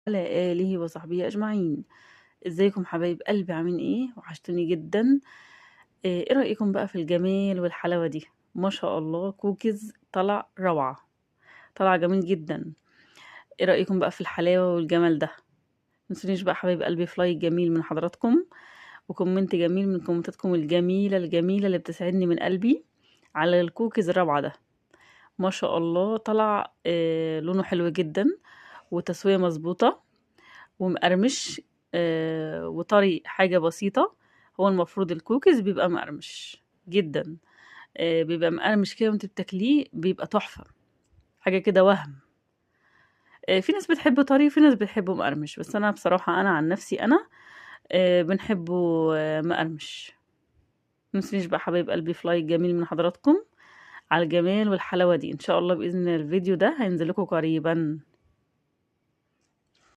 على آله وصحبه أجمعين. ازيكم حبايب قلبي، عاملين ايه؟ وحشتوني جدا. ايه رأيكم بقى في الجمال والحلاوة دي؟ ما شاء الله، كوكيز طلع روعة، طلع جميل جدا. ايه رأيكم بقى في الحلاوة والجمال ده؟ متنسونيش بقى حبايب قلبي في لايك جميل من حضراتكم، وكومنت جميل من كومنتاتكم الجميلة الجميلة اللي بتسعدني من قلبي على الكوكيز الروعة ده. ما شاء الله طلع لونه حلو جدا، وتسوية مظبوطة، ومقرمش، وطري حاجة بسيطة. هو المفروض الكوكيز بيبقى مقرمش جدا، بيبقى مقرمش كده وانت بتاكليه بيبقى تحفة، حاجة كده وهم. في ناس بتحبه طري وفي ناس بتحبه مقرمش، بس انا بصراحة انا عن نفسي انا بنحبه مقرمش. متنسونيش بقى حبايب قلبي في لايك جميل من حضراتكم على الجمال والحلاوة دي. ان شاء الله بإذن الله الفيديو ده هينزل لكم قريبا.